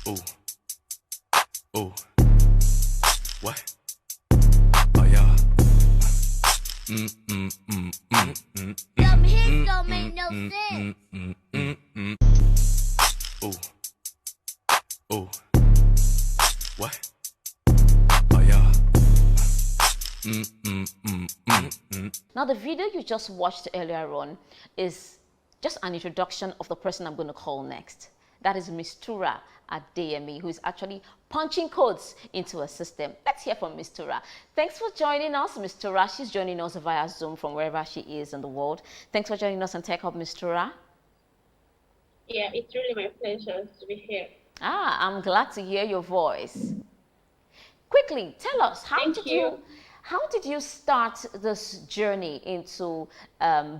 Ooh, ooh, what? Oh yeah. Some hits don't make no sense. Ooh, ooh, what? Oh yeah. Now, the video you just watched earlier on is just an introduction of the person I'm going to call next. That is Mistura at DME, who is actually punching codes into a system. Let's hear from Mistura. Thanks for joining us, Mistura. She's joining us via Zoom from wherever she is in the world. Thanks for joining us on Tech Hub, Mistura. Yeah, it's really my pleasure to be here. I'm glad to hear your voice. Quickly, tell us, how did you start this journey into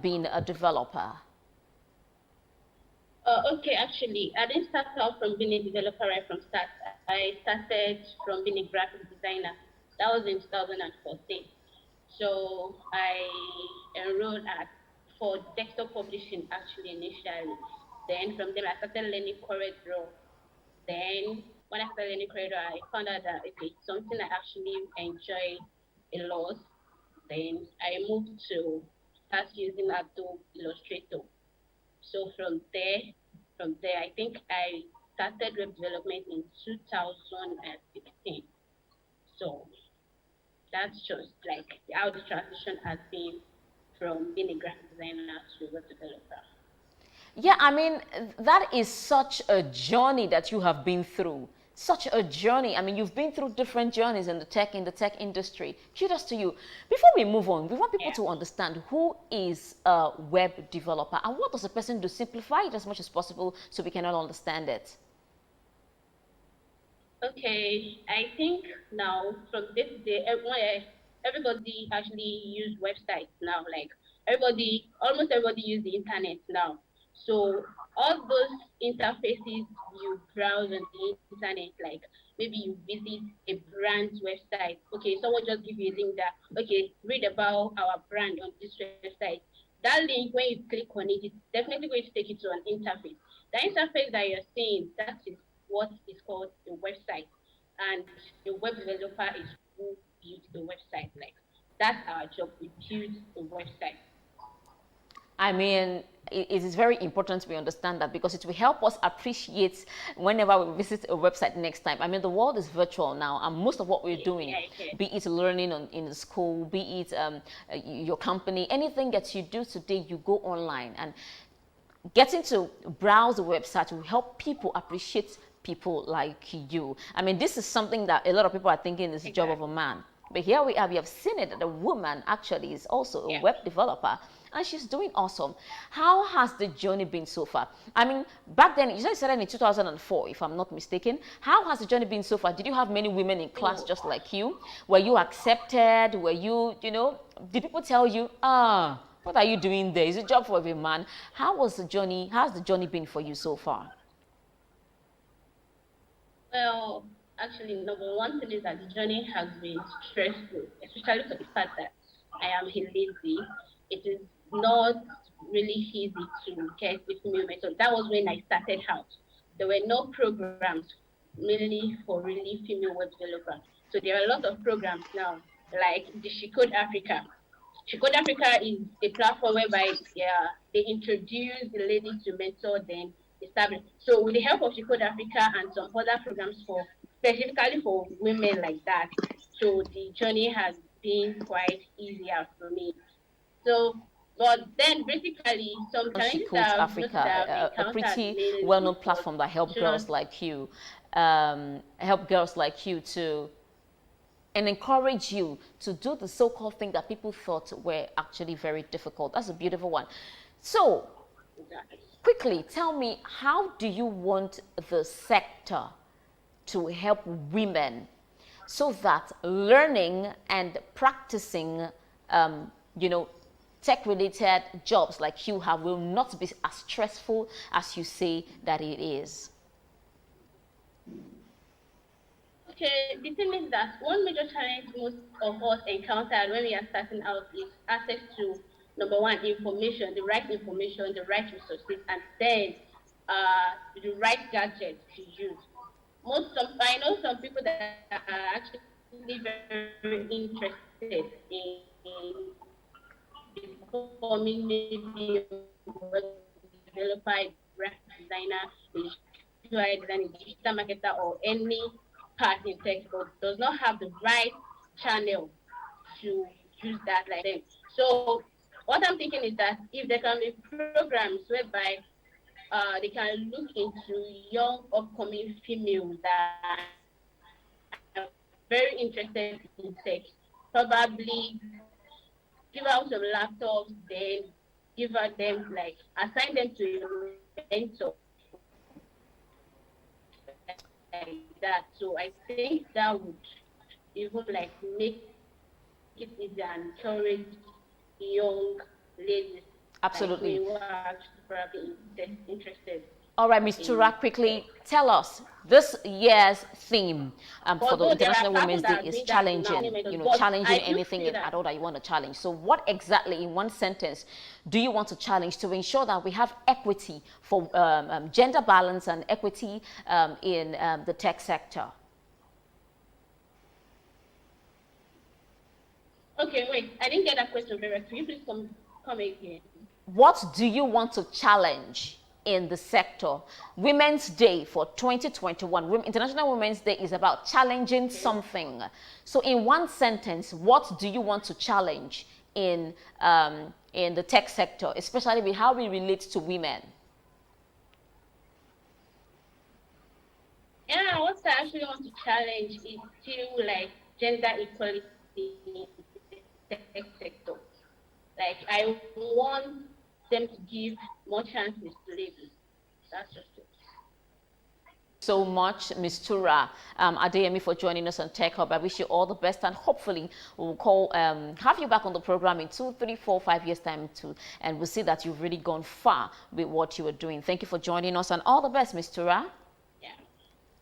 being a developer? Okay, actually, I didn't start out from being a developer right from start. I started from being a graphic designer. That was in 2014. So I enrolled for desktop publishing actually initially. Then from there I started learning CorelDRAW. Then when I started learning CorelDRAW, I found out that okay, it's something I actually enjoy a lot. Then I moved to start using Adobe Illustrator. So from there, I think I started web development in 2016. So that's just like how the transition has been from being a graphic designer to web developer. Yeah, I mean, that is such a journey that you have been through. Such a journey. I mean, you've been through different journeys in the tech industry. Kudos to you. Before we move on, we want people to understand who is a web developer and what does a person do. Simplify it as much as possible so we can all understand it. Okay, I think now from this day, everybody actually use websites now. Like almost everybody use the internet now. So all those interfaces you browse on the internet, like maybe you visit a brand's website. Okay, someone just give you a link that okay, read about our brand on this website. That link, when you click on it, it's definitely going to take you to an interface. The interface that you're seeing, that is what is called a website. And a web developer is who builds the website. Like that's our job. We build the website. I mean, it is very important we understand that because it will help us appreciate whenever we visit a website next time. I mean, the world is virtual now, and most of what we're doing, be it learning in the school, be it your company, anything that you do today, you go online. And getting to browse the website will help people appreciate people like you. I mean, this is something that a lot of people are thinking is the job of a man. But here we have seen it that a woman actually is also a web developer and she's doing awesome. How has the journey been so far? I mean, back then, you started in 2004, if I'm not mistaken. How has the journey been so far? Did you have many women in class just like you? Were you accepted? Were you, did people tell you, what are you doing there? Is it a job for every man? How's the journey been for you so far? Well, actually, number one thing is that the journey has been stressful, especially for the fact that I am a lazy. It is not really easy to get the female method. That was when I started out. There were no programs mainly for really female web developers. So there are a lot of programs now, like the She Code Africa. She Code Africa is a platform whereby they introduce the ladies to mentor them establish. So with the help of She Code Africa and some other programs for specifically for women like that, so the journey has been quite easier for me. So, but then basically some She challenges Codes that I've noticed that Africa, I've a encountered pretty mainly well-known platform that help was girls like you, to and encourage you to do the so-called thing that people thought were actually very difficult. That's a beautiful one. So, quickly tell me, how do you want the sector to help women so that learning and practicing, tech-related jobs like you have will not be as stressful as you say that it is? Okay, the thing is that one major challenge most of us encountered when we are starting out is access to number one, information, the right information, the right resources, and then the right gadgets to use. I know some people that are actually very interested in becoming maybe a web developer, a graphic designer, a UI designer, a digital marketer, or any part in tech, but does not have the right channel to use that like them. So what I'm thinking is that if there can be programs whereby they can look into young upcoming females that are very interested in tech, probably give out some laptops, then give out them like assign them to a mentor like that. So I think that would even like make it easier and encourage young ladies like me who are actually probably interested Absolutely. in All right, Ms. tech. Tura, quickly tell us this year's theme for the Although there are International platforms Women's Day that are is doing that now, challenging, mentors, you know, but challenging I do anything feel at that all that you want to challenge. So what exactly in one sentence do you want to challenge to ensure that we have equity for gender balance and equity in the tech sector? okay, wait, I didn't get that question very well. Could you please come again? What do you want to challenge in the sector? Women's Day for 2021, International Women's Day is about challenging Okay. something. So in one sentence, what do you want to challenge in the tech sector, especially with how we relate to women? Yeah, what I actually want to challenge is still like gender equality in the tech sector. Like I want them to give more chances to ladies. That's just it. So much, Ms. Tura Adeyemi, for joining us on Tech Hub. I wish you all the best, and hopefully we'll have you back on the program in 2, 3, 4, 5 years time too, and we'll see that you've really gone far with what you are doing. Thank you for joining us, and all the best, Ms. Tura.